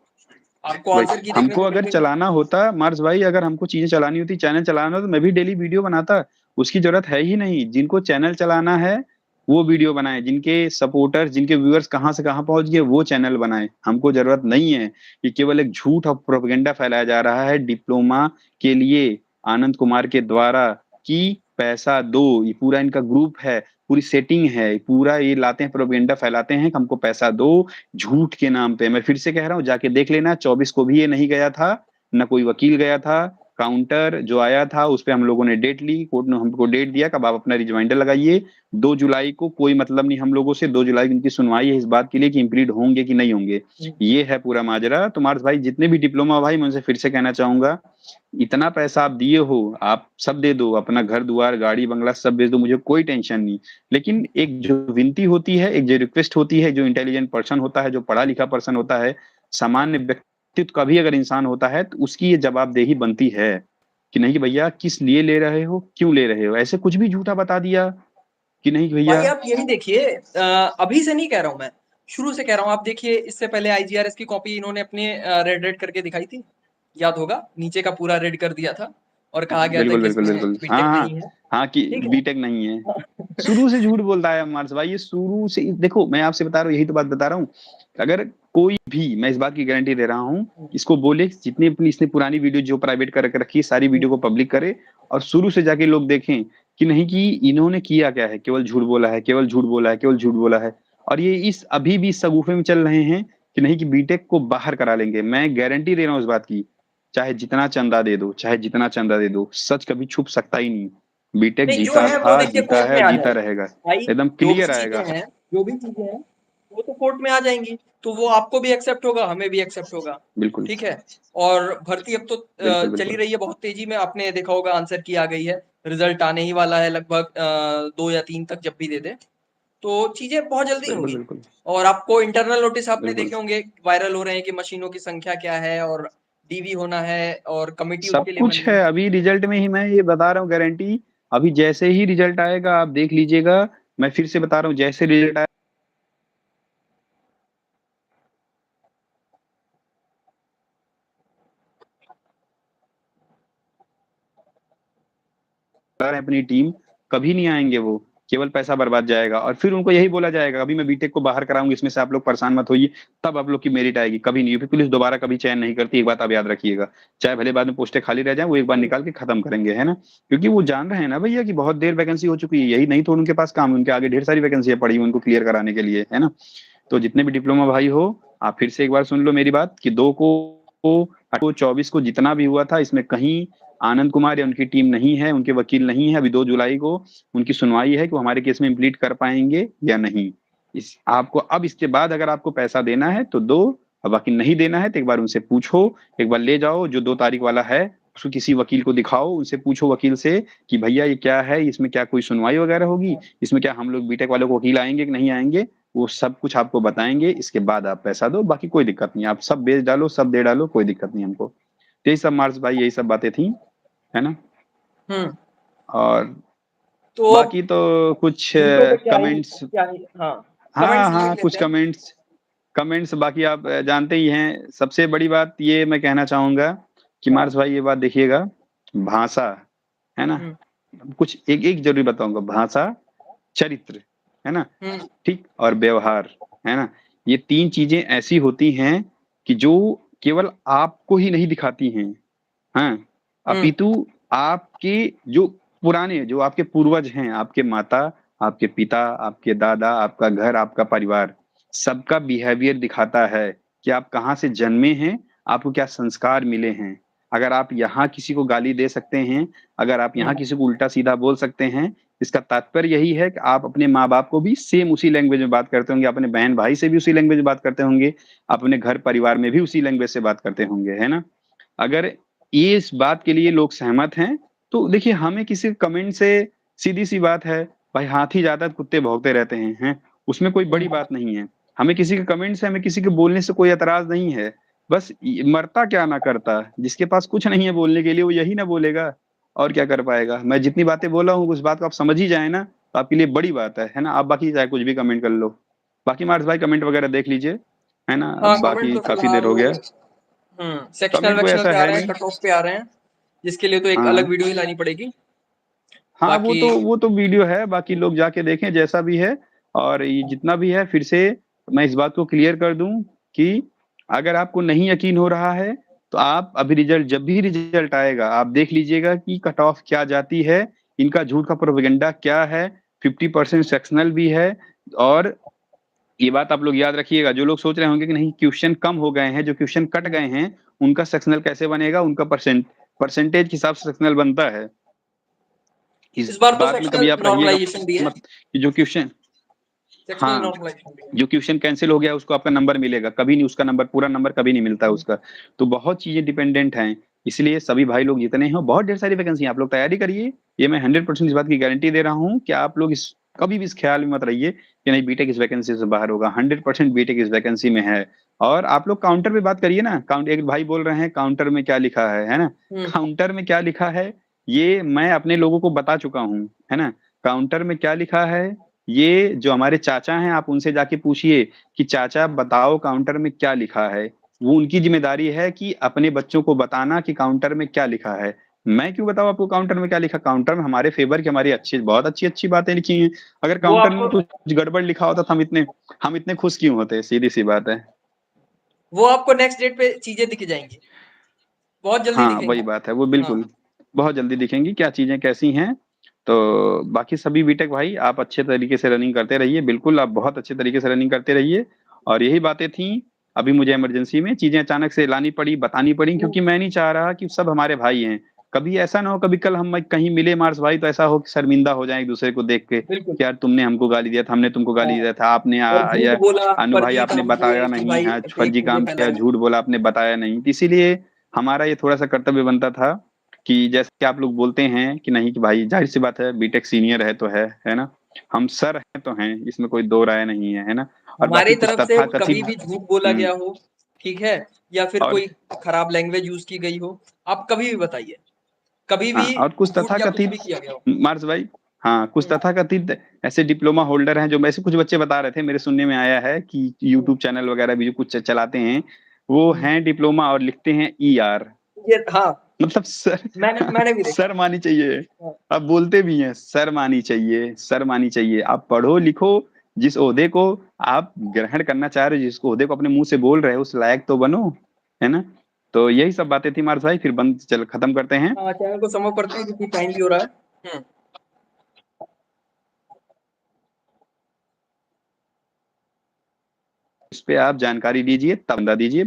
Speaker 1: आपको
Speaker 2: भाई
Speaker 1: आंसर की देखने
Speaker 2: हमको
Speaker 1: को
Speaker 2: अगर
Speaker 1: मिलेंगे।
Speaker 2: चलाना होता मार्स भाई, अगर हमको चीजें चलानी होती, चैनल चलाना होता, तो मैं भी डेली वीडियो बनाता। उसकी जरूरत है ही नहीं। जिनको चैनल चलाना है वो वीडियो बनाए, जिनके सपोर्टर्स, जिनके व्यूअर्स कहाँ से कहाँ पहुंच गए, वो चैनल बनाए। हमको जरूरत नहीं है कि केवल एक झूठ और प्रोपेगेंडा फैलाया जा रहा है डिप्लोमा के लिए आनंद कुमार के द्वारा, कि पैसा दो, ये पूरा इनका ग्रुप है। पूरी सेटिंग है, पूरा ये लाते हैं, प्रोपेगेंडा फैलाते हैं कि हमको पैसा दो, झूठ के नाम पे। मैं फिर से कह रहा हूँ, जाके देख लेना, 24 को भी ये नहीं गया था, ना कोई वकील गया था। काउंटर जो आया था उस पे हम लोगों ने डेट ली, कोर्ट ने हमको डेट दिया कि अब आप अपना रिमाइंडर लगाइए। 2 जुलाई को कोई मतलब नहीं हम लोगों से, 2 जुलाई की उनकी सुनवाई है इस बात के लिए कि इम्प्लीड होंगे कि नहीं होंगे। ये है पूरा माजरा। तो मार्स भाई, जितने भी डिप्लोमा भाई, मैं उनसे फिर से कहना चाहूंगा, इतना पैसा आप दिए हो, आप सब दे दो, अपना घर दुआर गाड़ी बंगला सब बेच दो, मुझे कोई टेंशन नहीं। लेकिन एक जो विनती होती है, एक जो रिक्वेस्ट होती है, जो इंटेलिजेंट पर्सन होता है, जो पढ़ा लिखा पर्सन होता है, सामान्य व्यक्तित्व का भी अगर इंसान होता है, तो उसकी ये जवाबदेही बनती है कि नहीं भैया, किस लिए ले रहे हो, क्यों ले रहे हो। ऐसे कुछ भी झूठा बता दिया कि नहीं भैया।
Speaker 1: भाई आप यही देखिए, अभी से नहीं कह रहा हूं मैं, शुरू से कह रहा हूं। आप देखिए, इससे पहले आईजीआरएस की कॉपी इन्होंने अपने रेड रेड करके दिखाई थी, याद होगा, नीचे का पूरा रेड कर दिया था और कहा गया था
Speaker 2: बिल्कुल
Speaker 1: कि
Speaker 2: बिल्कुल
Speaker 1: इसमें
Speaker 2: बिल्कुल, हाँ
Speaker 1: बीटेक
Speaker 2: हाँ।
Speaker 1: नहीं है।
Speaker 2: हाँ कि
Speaker 1: ठीक है।
Speaker 2: बीटेक नहीं है। शुरू से झूठ बोलता है मार्स भाई, ये शुरू से। देखो मैं आपसे बता रहा हूँ, यही तो बात बता रहा हूँ। अगर कोई भी, मैं इस बात की गारंटी दे रहा हूँ, इसको बोले जितनी अपनी इसने पुरानी वीडियो जो प्राइवेट करके रखी है, सारी वीडियो को पब्लिक करे, और शुरू से जाके लोग देखें कि नहीं कि इन्होंने किया क्या है। केवल झूठ बोला है, केवल झूठ बोला है, केवल झूठ बोला है। और ये इस अभी भी इस सगुफे में चल रहे हैं कि नहीं कि बीटेक को बाहर करा लेंगे। मैं गारंटी दे रहा हूँ इस बात की, चाहे जितना चंदा दे दो, चाहे जितना चंदा दे दो, सच कभी छुप सकता ही नहीं। बीटेक
Speaker 1: नहीं, जो
Speaker 2: जीता
Speaker 1: है वो
Speaker 2: था,
Speaker 1: देखिए
Speaker 2: जीता
Speaker 1: कोर्ट
Speaker 2: है
Speaker 1: में
Speaker 2: और
Speaker 1: आ
Speaker 2: जीता
Speaker 1: जाएगी
Speaker 2: रहेगा।
Speaker 1: भाई।
Speaker 2: एकदम
Speaker 1: जो भी
Speaker 2: क्लियर
Speaker 1: चीजें
Speaker 2: आएगा।
Speaker 1: हैं, जो भी चीजें हैं, वो तो कोर्ट में आ जाएंगी, तो वो आपको भी एक्सेप्ट होगा, हमें भी एक्सेप्ट होगा।
Speaker 2: बिल्कुल
Speaker 1: ठीक है। और भर्ती अब तो
Speaker 2: बिल्कुल
Speaker 1: चली
Speaker 2: बिल्कुल
Speaker 1: रही है बहुत तेजी में, आपने देखा होगा, आंसर की आ गई है, रिजल्ट आने ही वाला है लगभग 2 या 3 तक, जब भी दे दे, तो चीजें बहुत जल्दी
Speaker 2: बिल्कुल
Speaker 1: होंगी।
Speaker 2: बिल्कुल
Speaker 1: और आपको इंटरनल नोटिस आपने
Speaker 2: बिल्कुल।
Speaker 1: देखे होंगे, वायरल हो रहे हैं कि मशीनों की संख्या क्या है, और डीवी होना है, और कमिटी
Speaker 2: सब
Speaker 1: उसके लिए
Speaker 2: कुछ
Speaker 1: बननी
Speaker 2: है
Speaker 1: है।
Speaker 2: अभी रिजल्ट में ही, मैं ये बता रहा हूँ गारंटी। अभी जैसे ही रिजल्ट आएगा आप देख लीजिएगा। मैं फिर से बता रहा हूँ, जैसे रिजल्ट आएगा अपनी टीम, कभी नहीं आएंगे वो। केवल पैसा बर्बाद जाएगा, और फिर उनको यही बोला जाएगा अभी मैं बीटेक को बाहर कराऊंगी, इसमें से आप लोग परेशान मत होइए, तब आप लोग की मेरिट आएगी। कभी नहीं। फिर पुलिस दोबारा कभी चयन नहीं करती, एक बात आप याद रखिएगा। चाहे भले बाद में पोस्टें खाली रह जाए, वो एक बार निकाल के खत्म करेंगे, है ना। क्योंकि वो जान रहे हैं ना भैया कि बहुत देर वैकेंसी हो चुकी है, यही नहीं तो उनके पास काम है, उनके आगे ढेर सारी वैकेंसी पड़ी हुई उनको क्लियर कराने के लिए, है ना। तो जितने भी डिप्लोमा भाई हो, आप फिर से एक बार सुन लो मेरी बात कि 2 को 24 को जितना भी हुआ था, इसमें कहीं आनंद कुमार या उनकी टीम नहीं है, उनके वकील नहीं है। अभी 2 जुलाई को उनकी सुनवाई है कि वो हमारे केस में इम्प्लीट कर पाएंगे या नहीं। इस आपको अब इसके बाद अगर आपको पैसा देना है तो दो, और बाकी नहीं देना है तो एक बार उनसे पूछो। एक बार ले जाओ जो 2 तारीख वाला है, उसको किसी वकील को दिखाओ, उनसे पूछो वकील से कि भैया ये क्या है, इसमें क्या कोई सुनवाई वगैरह होगी, इसमें क्या हम लोग बीटेक वालों को वकील आएंगे कि नहीं आएंगे। वो सब कुछ आपको बताएंगे, इसके बाद आप पैसा दो, बाकी कोई दिक्कत नहीं। आप सब बेच डालो, सब दे डालो, कोई दिक्कत नहीं हमको। तो यही सब मार्स भाई, यही सब बातें थी, है ना।
Speaker 1: हम्म।
Speaker 2: और
Speaker 1: तो अब
Speaker 2: बाकी तो कुछ
Speaker 1: झूठों पे
Speaker 2: कमेंट्स,
Speaker 1: क्या ही, हाँ,
Speaker 2: हाँ
Speaker 1: कमेंट्स देख
Speaker 2: हाँ कुछ
Speaker 1: लेते हैं।
Speaker 2: कमेंट्स, कमेंट्स बाकी आप जानते ही हैं। सबसे बड़ी बात ये मैं कहना चाहूंगा कि
Speaker 1: हाँ।
Speaker 2: मार्स भाई ये बात देखिएगा, भाषा, है ना।
Speaker 1: हम्म।
Speaker 2: कुछ एक एक जरूरी बताऊंगा, भाषा, चरित्र, है ना,
Speaker 1: हम्म।
Speaker 2: ठीक, और व्यवहार, है ना। ये 3 चीजें ऐसी होती हैं कि जो केवल आपको ही नहीं दिखाती हैं, हाँ,
Speaker 1: हम्म।
Speaker 2: अपितु आपके जो पुराने, जो आपके पूर्वज हैं, आपके माता, आपके पिता, आपके दादा, आपका घर, आपका परिवार, सबका बिहेवियर दिखाता है कि आप कहाँ से जन्मे हैं, आपको क्या संस्कार मिले हैं। अगर आप यहाँ किसी को गाली दे सकते हैं, अगर आप यहाँ
Speaker 1: हम्म।
Speaker 2: किसी को उल्टा सीधा बोल सकते हैं, इसका तात्पर्य यही है कि आप अपने माँ बाप को भी सेम उसी लैंग्वेज में बात करते होंगे, अपने बहन भाई से भी उसी लैंग्वेज में बात करते होंगे, अपने घर परिवार में भी उसी लैंग्वेज से बात करते होंगे, है ना। अगर ये इस बात के लिए लोग सहमत हैं, तो देखिए हमें किसी कमेंट से, सीधी सी बात है भाई, हाथी ज्यादा कुत्ते भौंकते रहते हैं, उसमें कोई बड़ी
Speaker 1: हम्म।
Speaker 2: बात नहीं है। हमें किसी के कमेंट से, हमें किसी के बोलने से कोई एतराज नहीं है। बस मरता क्या ना करता, जिसके पास कुछ नहीं है बोलने के लिए वो यही ना बोलेगा, और क्या कर पाएगा। मैं जितनी बातें बोला हूँ उस बात को आप समझ ही जाए ना, तो आपके लिए बड़ी बात है ना। आप बाकी चाहे कुछ भी कमेंट कर लो, बाकी मार्स भाई कमेंट वगैरह देख लीजिए, है ना।
Speaker 1: हाँ,
Speaker 2: अब
Speaker 1: कमेंट
Speaker 2: बाकी
Speaker 1: तो
Speaker 2: काफी देर
Speaker 1: फिलहाल
Speaker 2: हो
Speaker 1: वो,
Speaker 2: गया।
Speaker 1: सेक्शनल
Speaker 2: कमेंट कोई
Speaker 1: वेक्शनल
Speaker 2: ऐसा
Speaker 1: पे आ
Speaker 2: है
Speaker 1: रहे हैं,
Speaker 2: नहीं।
Speaker 1: कट ऑफ पे आ रहे हैं, जिसके लिए तो एक अलग
Speaker 2: हाँ
Speaker 1: वीडियो ही लानी पड़ेगी।
Speaker 2: हाँ,
Speaker 1: बाकी
Speaker 2: वो तो वीडियो है, बाकी लोग जाके देखें जैसा भी है। और ये जितना भी है, फिर से मैं इस बात को क्लियर कर दूं कि अगर आपको नहीं यकीन हो रहा है, तो आप अभी रिजल्ट, जब भी रिजल्ट आएगा, आप देख लीजिएगा कि कट ऑफ क्या जाती है, इनका झूठ का प्रोपेगेंडा क्या है। 50% सेक्शनल भी है। और ये बात आप लोग याद रखिएगा, जो लोग सोच रहे होंगे कि नहीं क्वेश्चन कम हो गए हैं, जो क्वेश्चन कट गए हैं उनका सेक्शनल कैसे बनेगा, उनका परसेंटेज के हिसाब से सेक्शनल बनता है। इस
Speaker 1: इस बार तो
Speaker 2: बात में कभी
Speaker 1: सेक्शनल
Speaker 2: आप रहिएगा
Speaker 1: नॉर्मलाइजेशन भी है,
Speaker 2: मत, कि जो क्वेश्चन,
Speaker 1: सेक्शनल
Speaker 2: हाँ,
Speaker 1: नॉर्मलाइजेशन भी है।
Speaker 2: जो क्वेश्चन कैंसिल हो गया उसको आपका नंबर मिलेगा, कभी नहीं उसका नंबर, पूरा नंबर कभी नहीं मिलता उसका। तो बहुत चीजें डिपेंडेंट हैं, इसलिए सभी भाई लोग जितने हैं, बहुत ढेर सारी वैकेंसी, आप लोग तैयारी करिए। ये मैं 100% इस बात की गारंटी दे रहा हूँ कि आप लोग इस कभी भी इस ख्याल में मत रहिए कि नहीं बीटेक इस वैकेंसी से बाहर होगा। 100% बीटेक इस वैकेंसी में है। और आप लोग काउंटर पे बात करिए ना, एक भाई बोल रहे हैं काउंटर में क्या लिखा है ना। काउंटर में क्या लिखा है ये मैं अपने लोगों को बता चुका हूँ, है ना। काउंटर में क्या लिखा है, ये जो हमारे चाचा हैं आप उनसे जाके पूछिए कि चाचा बताओ काउंटर में क्या लिखा है। वो उनकी जिम्मेदारी है कि अपने बच्चों को बताना कि काउंटर में क्या लिखा है। मैं क्यों बताऊं आपको काउंटर में क्या लिखा, काउंटर में हमारे फेवर की हमारी अच्छी, बहुत अच्छी अच्छी बातें लिखी हैं। अगर
Speaker 1: वो
Speaker 2: काउंटर में
Speaker 1: आपको
Speaker 2: कुछ गड़बड़ लिखा होता तो हम इतने खुश क्यों होते, सीधी सी बात है।
Speaker 1: वो आपको नेक्स्ट डेट पे चीजें दिख जाएंगी, बहुत जल्दी
Speaker 2: हाँ
Speaker 1: दिखेंगी।
Speaker 2: वही बात है, वो
Speaker 1: हाँ
Speaker 2: बिल्कुल बहुत जल्दी दिखेंगी क्या चीजें कैसी हैं। तो बाकी सभी बीटेक भाई आप अच्छे तरीके से रनिंग करते रहिए, बिल्कुल आप बहुत अच्छे तरीके से रनिंग करते रहिए। और यही बातें थी, अभी मुझे इमरजेंसी में चीजें अचानक से लानी पड़ी, बतानी पड़ी, क्योंकि मैं नहीं चाह रहा कि सब हमारे भाई हैं। कभी ऐसा ना हो, कभी कल हम कहीं मिले मार्स भाई तो ऐसा हो कि शर्मिंदा हो जाए एक दूसरे को देख के
Speaker 1: बिल्कुल।
Speaker 2: कि यार तुमने हमको गाली दिया था, हमने तुमको
Speaker 1: हाँ,
Speaker 2: गाली दिया था, आपने
Speaker 1: और झूठ
Speaker 2: या
Speaker 1: बोला,
Speaker 2: अनु भाई
Speaker 1: फर्जी
Speaker 2: आपने
Speaker 1: काम किए
Speaker 2: बताया
Speaker 1: कि
Speaker 2: नहीं,
Speaker 1: भाई
Speaker 2: हाँ
Speaker 1: फेक
Speaker 2: फर्जी
Speaker 1: चीजें
Speaker 2: काम किया,
Speaker 1: फैलाई।
Speaker 2: झूठ बोला, आपने बताया नहीं। इसीलिए हमारा ये थोड़ा सा कर्तव्य बनता था कि जैसे कि आप लोग बोलते हैं कि नहीं कि भाई जाहिर सी बात है बीटेक सीनियर है तो है ना। हम सर हैं तो हैं, इसमें कोई दो राय नहीं है ना। और बाकी
Speaker 1: हमारी
Speaker 2: कुछ
Speaker 1: तरफ से कभी
Speaker 2: तथाकथित
Speaker 1: भी झूठ बोला गया हो, ठीक है, या फिर
Speaker 2: और
Speaker 1: कोई खराब लैंग्वेज यूज की गई हो, आप कभी भी बताइए, कभी भी
Speaker 2: हाँ, और कुछ
Speaker 1: झूठ या कुछ भी
Speaker 2: तथाकथित
Speaker 1: किया गया हो।
Speaker 2: मार्स भाई, हाँ कुछ तथाकथित ऐसे डिप्लोमा होल्डर हैं, जो ऐसे कुछ बच्चे बता रहे थे, मेरे सुनने में आया है कि यूट्यूब चैनल वगैरह भी जो कुछ चलाते हैं वो हैं डिप्लोमा और लिखते हैं ER।
Speaker 1: ये हाँ,
Speaker 2: मतलब सर,
Speaker 1: मैंने भी देखा।
Speaker 2: सर मानी चाहिए।
Speaker 1: हाँ,
Speaker 2: आप बोलते भी हैं सर मानी चाहिए, सर मानी चाहिए। आप पढ़ो लिखो, जिस ओहदे को आप ग्रहण करना चाह रहे हो, जिस ओहदे को अपने मुंह से बोल रहे हो उस लायक तो बनो, है ना। तो यही सब बातें थी मार्स भाई, फिर बंद चल खत्म करते हैं।
Speaker 1: हाँ, चैनल को समाप्त करते हैं क्योंकि टाइम भी हो रहा है।
Speaker 2: इस पे आप जानकारी दीजिए, तब बंदा दीजिए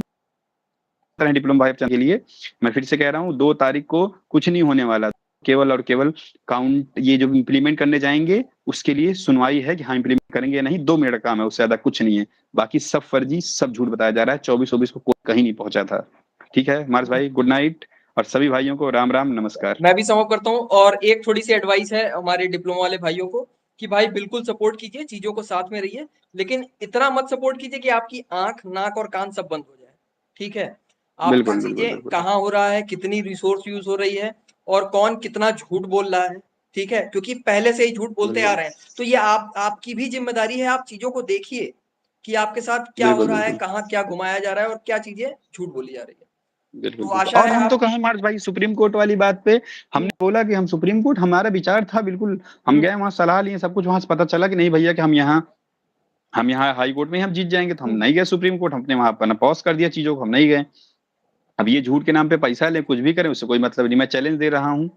Speaker 2: डिप्लोमा भाई के लिए। मैं फिर से कह रहा हूँ 2 तारीख को कुछ नहीं होने वाला, केवल और केवल काउंट ये जो इम्प्लीमेंट करने जाएंगे उसके लिए सुनवाई है कि हाँ इम्प्लीमेंट करेंगे या नहीं, 2 मिनट का काम है, उससे ज्यादा कुछ नहीं है। बाकी सब फर्जी, सब झूठ बताया जा रहा है, 24-24 को कोई कहीं नहीं पहुंचा था। ठीक है मार्स भाई, गुड नाइट। और सभी भाइयों को राम राम नमस्कार।
Speaker 1: मैं भी समाप्त करता हूँ, और एक थोड़ी सी एडवाइस है हमारे डिप्लोमा वाले भाइयों को कि भाई बिल्कुल सपोर्ट कीजिए, चीजों को साथ में रहिए, लेकिन इतना मत सपोर्ट कीजिए कि आपकी आंख नाक और कान सब बंद हो जाए। ठीक है, आपका
Speaker 2: बिल्कुल बिल्कुल
Speaker 1: चीजें
Speaker 2: बिल्कुल।
Speaker 1: कहाँ हो रहा है, कितनी रिसोर्स यूज हो रही है, और कौन कितना झूठ बोल रहा है, ठीक है, क्योंकि पहले से ही झूठ बोलते आ
Speaker 2: बिल्कुल
Speaker 1: रहे हैं। तो ये आपकी भी जिम्मेदारी है, आप चीजों को देखिए कि आपके साथ क्या हो
Speaker 2: बिल्कुल
Speaker 1: रहा है,
Speaker 2: बिल्कुल
Speaker 1: कहाँ क्या घुमाया जा रहा है और क्या चीजें झूठ बोली जा रही है।
Speaker 2: बिल्कुल
Speaker 1: तो
Speaker 2: बिल्कुल।
Speaker 1: आशा
Speaker 2: और
Speaker 1: है
Speaker 2: हम तो
Speaker 1: आप।
Speaker 2: कहें मार्च भाई सुप्रीम कोर्ट वाली बात पे, हमने बोला कि हम सुप्रीम कोर्ट, हमारा विचार था बिल्कुल, हम गए वहां सलाह लिए सब कुछ, वहां से पता चला कि नहीं भैया कि हम यहाँ हाई कोर्ट में ही हम जीत जाएंगे, तो हम नहीं गए सुप्रीम कोर्ट, हमने वहां अपना पॉज कर दिया चीजों को, हम नहीं गए। अब ये झूठ के नाम पे पैसा ले कुछ भी करें उससे कोई मतलब नहीं। मैं चैलेंज दे रहा हूँ,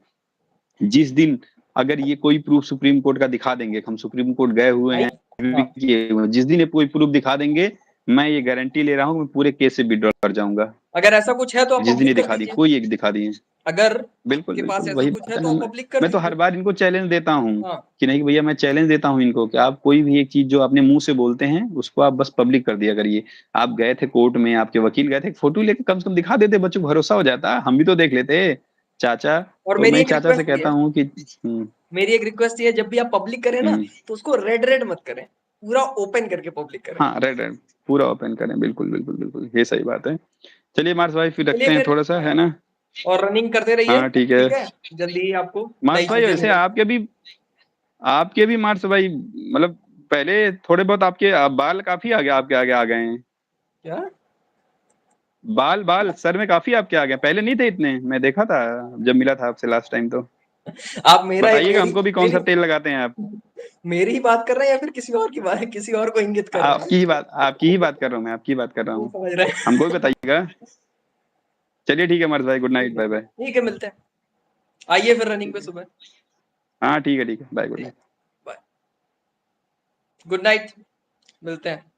Speaker 2: जिस दिन अगर ये कोई प्रूफ सुप्रीम कोर्ट का दिखा देंगे, हम सुप्रीम कोर्ट गए हुए
Speaker 1: भाई
Speaker 2: हैं, भी
Speaker 1: हाँ,
Speaker 2: किए हुए हैं, जिस दिन ये कोई प्रूफ दिखा देंगे, मैं ये गारंटी ले रहा हूँ मैं पूरे केस से विड्रॉ कर जाऊंगा।
Speaker 1: अगर ऐसा कुछ है तो आप
Speaker 2: जिस दिन ये
Speaker 1: पब्लिक कर
Speaker 2: दिखा दी,
Speaker 1: दीजिए।
Speaker 2: कोई एक दिखा दिए।
Speaker 1: अगर
Speaker 2: बिल्कुल
Speaker 1: आपके पास
Speaker 2: बिल्कुल
Speaker 1: ऐसा
Speaker 2: वही
Speaker 1: कुछ है
Speaker 2: बात है
Speaker 1: तो
Speaker 2: ना।
Speaker 1: आप पब्लिक कर
Speaker 2: मैं तो हर
Speaker 1: दीजिए।
Speaker 2: बार इनको चैलेंज देता हूँ
Speaker 1: हाँ,
Speaker 2: कि नहीं भैया, मैं चैलेंज देता हूँ इनको कि आप कोई भी एक चीज जो अपने मुंह से बोलते हैं उसको आप बस पब्लिक कर दिया करिए। आप गए थे कोर्ट में, आपके वकील गए थे, फोटो लेके कम से कम दिखा देते, बच्चों को भरोसा हो जाता, हम भी तो देख लेते चाचा।
Speaker 1: और
Speaker 2: तो
Speaker 1: मेरी
Speaker 2: मैं
Speaker 1: एक
Speaker 2: चाचा से
Speaker 1: रिक्वेस्ट ये
Speaker 2: कहता
Speaker 1: है,
Speaker 2: हूँ कि
Speaker 1: मेरी एक रिक्वेस्ट ये है, जब भी आप पब्लिक करें ना,
Speaker 2: हम्म,
Speaker 1: तो उसको रेड रेड मत करें, पूरा ओपन करके पब्लिक करें।
Speaker 2: हाँ रेड रेड पूरा ओपन करें, बिल्कुल बिल्कुल बिल्कुल, ये सही बात है। चलिए मार्स भाई फिर
Speaker 1: चलिए
Speaker 2: रखते हैं
Speaker 1: फिर,
Speaker 2: थोड़ा सा,
Speaker 1: हाँ,
Speaker 2: है ना।
Speaker 1: और रनिंग करते रहिए।
Speaker 2: हाँ ठीक है
Speaker 1: ठीक है, जल्दी ही आपको
Speaker 2: मार्स
Speaker 1: नई
Speaker 2: भाई,
Speaker 1: चीजें
Speaker 2: वैसे
Speaker 1: मिलेंगी।
Speaker 2: आपके भी मार्स भाई, मतलब पहले थोड़े बहुत आपके बाल काफी आगे आपके आगे आ गए हैं।
Speaker 1: क्या?
Speaker 2: बाल बाल सर में काफी आपके आ गए, पहले नहीं थे इतने, मैं देखा था जब मिला था आपसे लास्ट टाइम तो।
Speaker 1: आप मेरा
Speaker 2: बताइएगा
Speaker 1: मेरी
Speaker 2: हमको भी कौन सा
Speaker 1: मेरी
Speaker 2: तेल लगाते हैं आप।
Speaker 1: मेरी ही बात कर रहे हैं या फिर किसी और की बात, किसी और को इंगित कर रहे हैं?
Speaker 2: आपकी ही बात कर रहा हूँ, मैं आपकी बात कर रहा
Speaker 1: वो
Speaker 2: हूँ।
Speaker 1: समझ रहे हैं।
Speaker 2: हमको भी बताइएगा। चलिए ठीक है मार्स भाई, गुड नाइट, बाय बाय।
Speaker 1: ठीक है, मिलते हैं। आइए फिर रनिंग
Speaker 2: ठीक
Speaker 1: पे
Speaker 2: है,
Speaker 1: सुबह।
Speaker 2: हाँ ठीक है, बाय, गुड
Speaker 1: ठीक,
Speaker 2: नाइट।
Speaker 1: बाय। गुड नाइट, मिलते हैं।